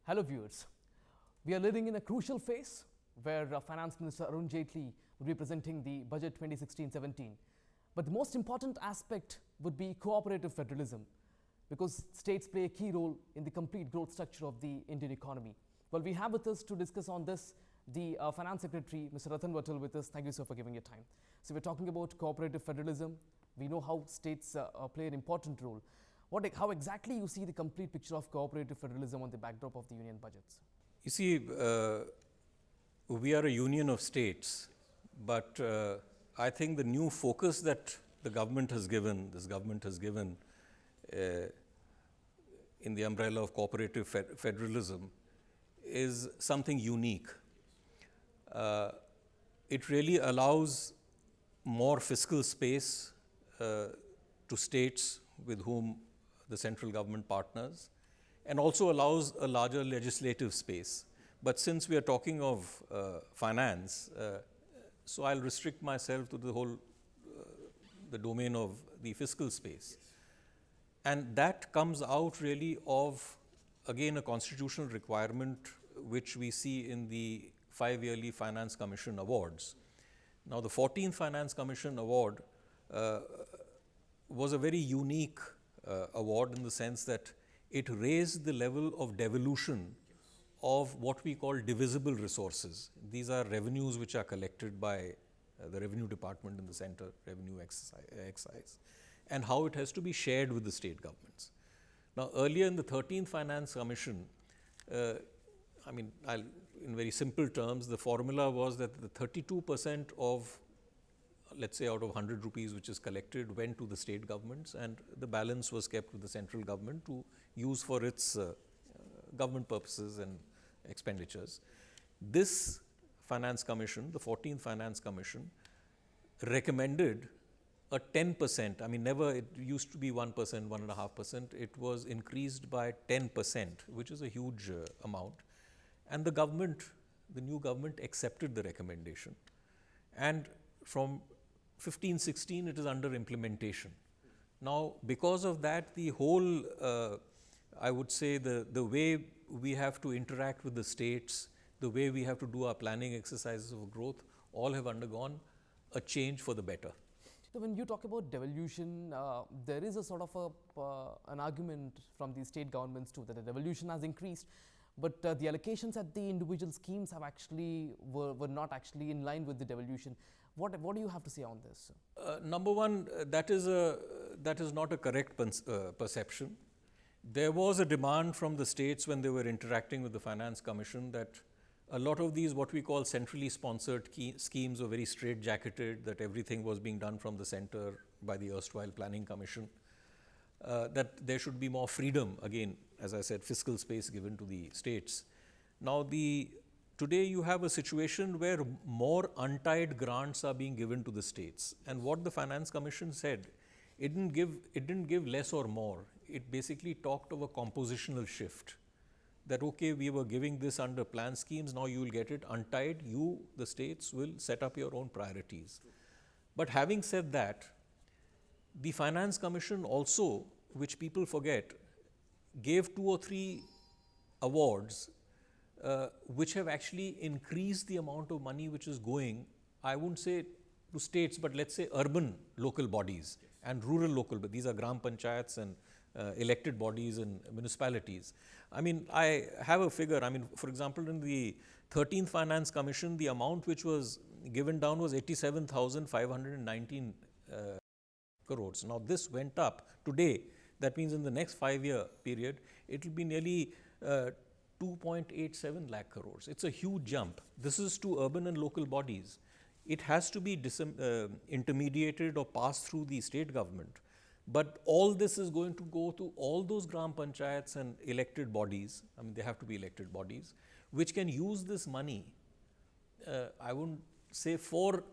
Hello viewers, we are living in a crucial phase where Finance Minister Arun Jaitley will be presenting the budget 2016-17. But the most important aspect would be cooperative federalism, because states play a key role in the complete growth structure of the Indian economy. Well, we have with us to discuss on this the Finance Secretary, Mr. P.Watal, with us. Thank you, sir, for giving your time. So we're talking about cooperative federalism. We know how states play an important role. How exactly you see the complete picture of cooperative federalism on the backdrop of the union budgets? You see, we are a union of states, but I think the new focus that the government has given, in the umbrella of cooperative federalism is something unique. It really allows more fiscal space to states with whom the central government partners, and also allows a larger legislative space. But since we are talking of finance, so I'll restrict myself to the domain of the fiscal space. And that comes out really of, again, a constitutional requirement which we see in the 5-yearly Finance Commission awards. Now, the 14th Finance Commission award was a very unique award in the sense that it raised the level of devolution of what we call divisible resources. These are revenues which are collected by the Revenue Department in the center, Revenue Excise, and how it has to be shared with the state governments. Now, earlier in the 13th Finance Commission, in very simple terms, the formula was that the 32% of, let's say, out of 100 rupees which is collected went to the state governments, and the balance was kept with the central government to use for its government purposes and expenditures. This Finance Commission, the 14th Finance Commission, recommended a 10%. It used to be 1%, 1.5%. It was increased by 10%, which is a huge amount. And the new government accepted the recommendation. And from 15-16, it is under implementation. Now, because of that, the whole, I would say, the way we have to interact with the states, the way we have to do our planning exercises of growth, all have undergone a change for the better. So when you talk about devolution, there is a sort of an argument from the state governments too that the devolution has increased, but the allocations at the individual schemes have actually were not actually in line with the devolution. What do you have to say on this? Number one, that is not a correct perception. There was a demand from the states when they were interacting with the Finance Commission that a lot of these, what we call centrally sponsored schemes, were very straight-jacketed, that everything was being done from the center by the erstwhile Planning Commission, that there should be more freedom, again, as I said, fiscal space given to the states. Now, today you have a situation where more untied grants are being given to the states. And what the Finance Commission said, it didn't give less or more. It basically talked of a compositional shift. That, okay, we were giving this under plan schemes, now you will get it untied, you, the states, will set up your own priorities. But having said that, the Finance Commission also, which people forget, gave 2 or 3 awards which have actually increased the amount of money which is going, I wouldn't say to states, but let's say urban local bodies and rural local, but these are gram panchayats and elected bodies and municipalities. I have a figure. For example, in the 13th Finance Commission, the amount which was given down was 87,519 crores. Now, this went up today. That means in the next 5-year period, it will be nearly 2.87 lakh crores. It's a huge jump. This is to urban and local bodies. It has to be intermediated or passed through the state government. But all this is going to go to all those gram panchayats and elected bodies. They have to be elected bodies, which can use this money, I wouldn't say for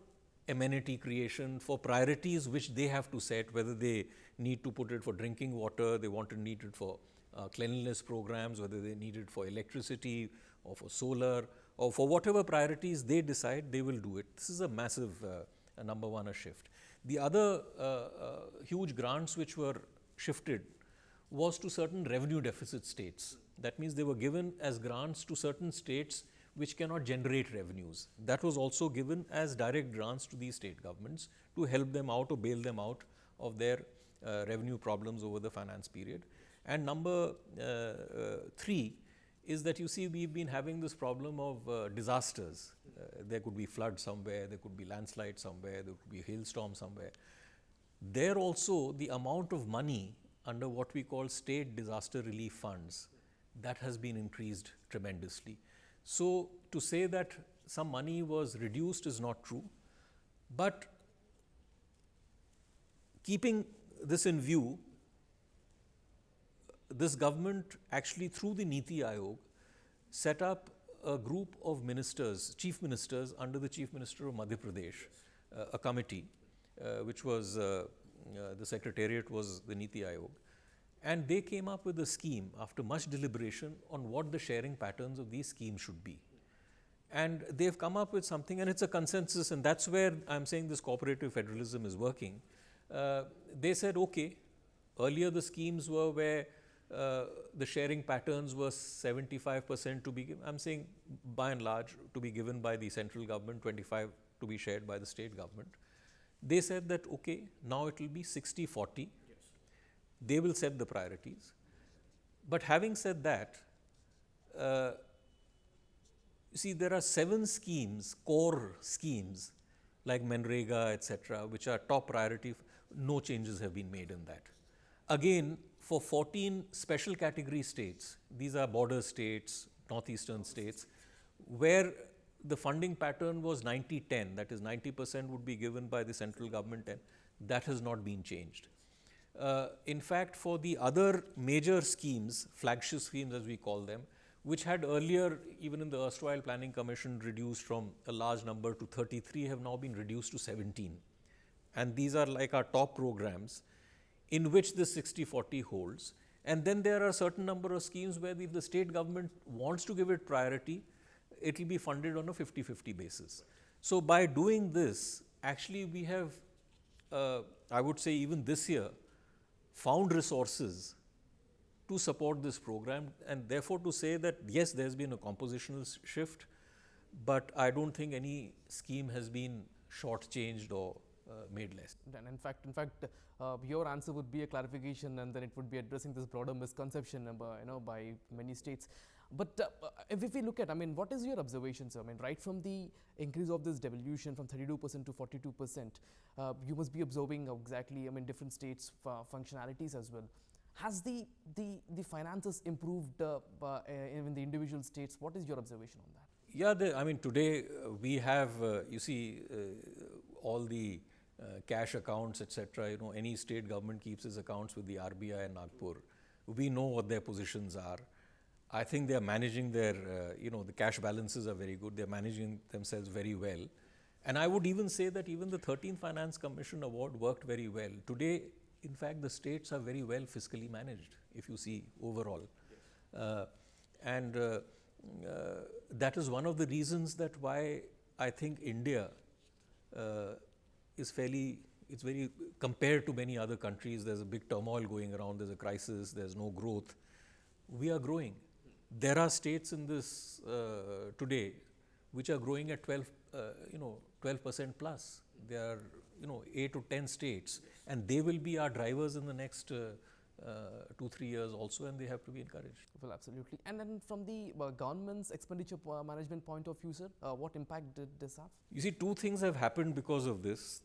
amenity creation, for priorities which they have to set, whether they need to put it for drinking water, they want to need it for cleanliness programs, whether they need it for electricity or for solar, or for whatever priorities they decide, they will do it. This is a massive, number one, a shift. The other huge grants which were shifted was to certain revenue deficit states. That means they were given as grants to certain states which cannot generate revenues. That was also given as direct grants to these state governments to help them out or bail them out of their revenue problems over the finance period. And number 3 is that you see we've been having this problem of disasters. There could be flood somewhere, there could be landslide somewhere, there could be hailstorm somewhere. There also the amount of money under what we call state disaster relief funds, that has been increased tremendously. So to say that some money was reduced is not true, but keeping this in view, this government actually through the Niti Aayog set up a group of ministers, chief ministers under the Chief Minister of Madhya Pradesh, a committee which was, the secretariat was the Niti Aayog, and they came up with a scheme after much deliberation on what the sharing patterns of these schemes should be. And they've come up with something, and it's a consensus, and that's where I'm saying this cooperative federalism is working. They said, okay, earlier the schemes were where the sharing patterns were 75% to be given. I'm saying by and large to be given by the central government, 25 to be shared by the state government. They said that, okay, now it will be 60-40. Yes. They will set the priorities. But having said that, you see, there are 7 schemes, core schemes, like Manrega, etc., which are top priority. No changes have been made in that. Again, for 14 special category states, these are border states, northeastern states, where the funding pattern was 90-10, that is 90% would be given by the central government, and that has not been changed. In fact, for the other major schemes, flagship schemes as we call them, which had earlier, even in the erstwhile Planning Commission, reduced from a large number to 33, have now been reduced to 17. And these are like our top programs in which the 60-40 holds. And then there are a certain number of schemes where if the state government wants to give it priority, it will be funded on a 50-50 basis. So by doing this, actually we have, I would say even this year, found resources to support this program, and therefore to say that yes, there's been a compositional shift, but I don't think any scheme has been shortchanged or made less. And in fact, your answer would be a clarification, and then it would be addressing this broader misconception by many states. But if we look at, what is your observation, sir? Right from the increase of this devolution from 32% to 42%, you must be observing exactly, different states' functionalities as well. Has the finances improved in the individual states? What is your observation on that? Yeah, today we have, you see, all the cash accounts, etc. Any state government keeps its accounts with the RBI and Nagpur. We know what their positions are. I think they are managing their, the cash balances are very good. They are managing themselves very well. And I would even say that even the 13th Finance Commission Award worked very well. Today, in fact, the states are very well fiscally managed, if you see overall. Yes. That is one of the reasons that why I think India is it's very, compared to many other countries, there's a big turmoil going around, there's a crisis, there's no growth. We are growing. There are states in this today which are growing at 12% plus. There are 8 to 10 states, and they will be our drivers in the next 2-3 years also, and they have to be encouraged. Well, absolutely. And then from the government's expenditure management point of view, sir, what impact did this have? You see, 2 things have happened because of this.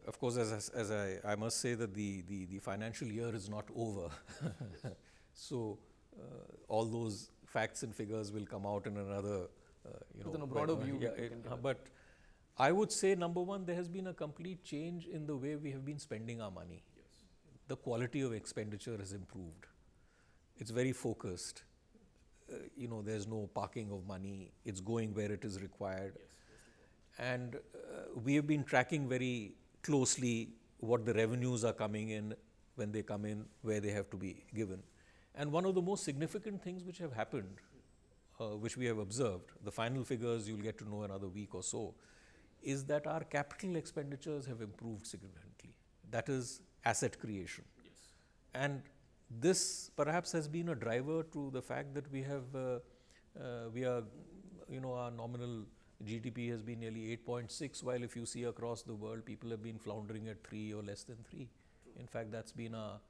Of course, as I must say that the financial year is not over. So all those facts and figures will come out in another, within a broader view. But I would say, number one, there has been a complete change in the way we have been spending our money. Yes. The quality of expenditure has improved. It's very focused. There's no parking of money. It's going where it is required. Yes. And we have been tracking very closely what the revenues are coming in, when they come in, where they have to be given. And one of the most significant things which have happened, which we have observed, the final figures you'll get to know another week or so, is that our capital expenditures have improved significantly. That is asset creation. Yes. And this perhaps has been a driver to the fact that we are, our nominal GDP has been nearly 8.6, while if you see across the world, people have been floundering at 3 or less than 3. In fact, that's been our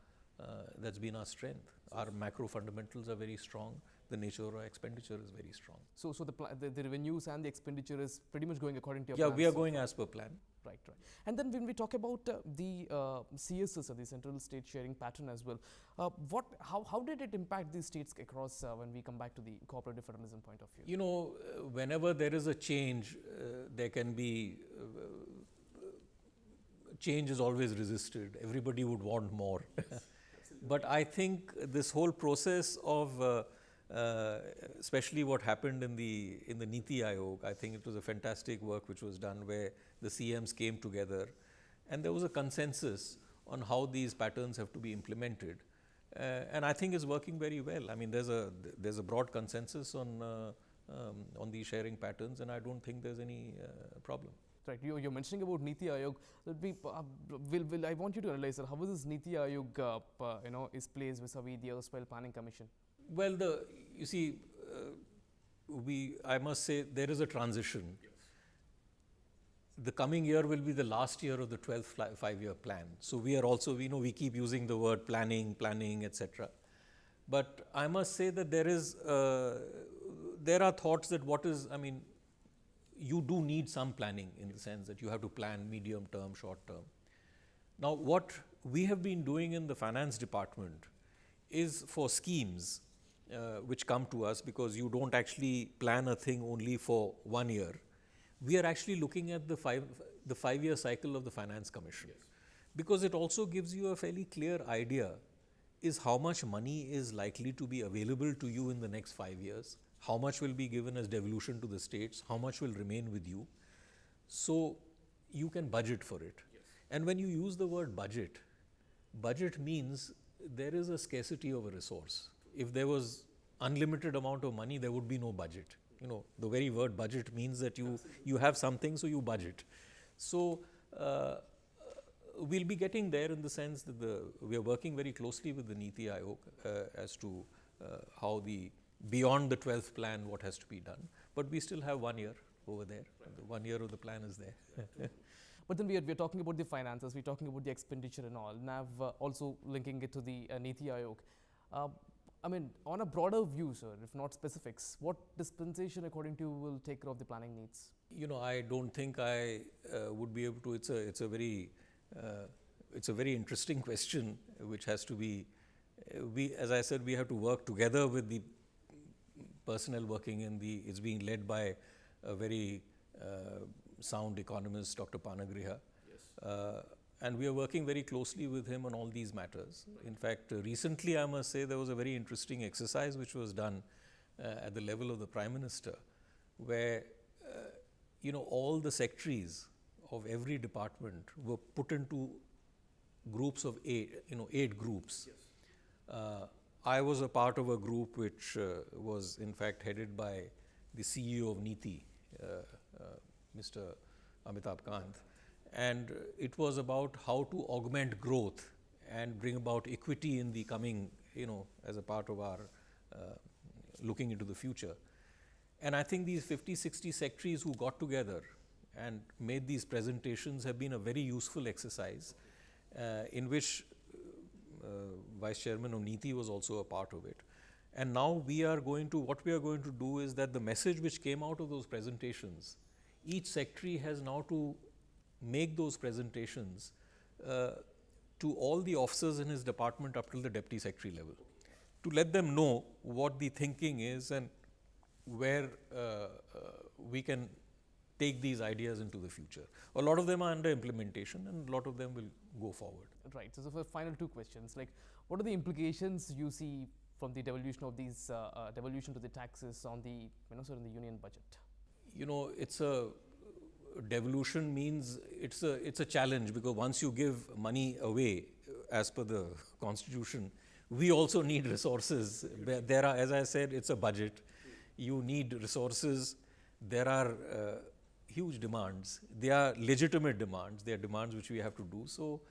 strength. Our macro fundamentals are very strong. The nature of our expenditure is very strong. So the revenues and the expenditure is pretty much going according to your Yeah, plans we are so going far. as per plan. Right. And then when we talk about the CSS, or the Central State Sharing Pattern as well, how did it impact these states across when we come back to the cooperative federalism point of view? Whenever there is a change, there can be change is always resisted. Everybody would want more. But I think this whole process of especially what happened in the Niti Aayog, I think it was a fantastic work which was done where the CMs came together and there was a consensus on how these patterns have to be implemented. And I think it's working very well. I mean, there's a broad consensus on these sharing patterns, and I don't think there's any problem. Right, you're mentioning about Niti Aayog. I want you to analyze, sir, how is this Niti Aayog, is placed vis-a-vis the erstwhile Planning Commission? Well, I must say there is a transition. Yes. The coming year will be the last year of the 12th five-year plan. So we are also, we keep using the word planning, etc. But I must say that there are thoughts that you do need some planning in the sense that you have to plan medium term, short term. Now, what we have been doing in the finance department is for schemes which come to us, because you don't actually plan a thing only for 1 year. We are actually looking at the five-year cycle of the Finance Commission. Yes. Because it also gives you a fairly clear idea is how much money is likely to be available to you in the next 5 years, how much will be given as devolution to the states, how much will remain with you. So you can budget for it. Yes. And when you use the word budget means there is a scarcity of a resource. If there was unlimited amount of money, there would be no budget. The very word budget means that you have something, so you budget. So we'll be getting there in the sense that we are working very closely with the Niti Aayog as to how beyond the 12th plan, what has to be done. But we still have 1 year over there. Right. The 1 year of the plan is there. But then we're talking about the finances, we're talking about the expenditure and all. Now, also linking it to the Niti Aayog. On a broader view, sir, if not specifics, what dispensation, according to you, will take care of the planning needs? I don't think I would be able to. It's a very interesting question, which has to be. As I said, we have to work together with the personnel working it's being led by a very sound economist, Dr. Panagriha. Yes. And we are working very closely with him on all these matters. In fact, recently I must say there was a very interesting exercise which was done at the level of the Prime Minister, where all the secretaries of every department were put into groups of 8 groups. Yes. I was a part of a group which was in fact headed by the CEO of Niti, Mr. Amitabh Kant. And it was about how to augment growth and bring about equity in the coming, as a part of our looking into the future. And I think these 50, 60 secretaries who got together and made these presentations have been a very useful exercise in which Vice Chairman of Niti was also a part of it. And now what we are going to do is that the message which came out of those presentations, each secretary has now to make those presentations to all the officers in his department up till the deputy secretary level, to let them know what the thinking is and where we can take these ideas into the future. A lot of them are under implementation and a lot of them will go forward. Right. So for final 2 questions, what are the implications you see from the devolution of these devolution to the taxes on the in the union budget? It's a devolution means it's a challenge, because once you give money away as per the constitution, we also need resources. There are, as I said, it's a budget. You need resources. There are huge demands. They are legitimate demands. They are demands which we have to do. So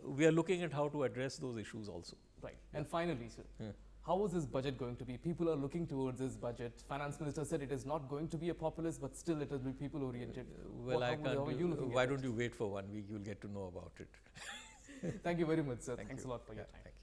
we are looking at how to address those issues also. Right. And finally, sir, how is this budget going to be? People are looking towards this budget. Finance Minister said it is not going to be a populist, but still it will be people oriented. Well, How are you looking why at don't you wait for 1 week? You'll get to know about it. Thank you very much, sir. Thank Thanks you. a lot for your time. Thank you.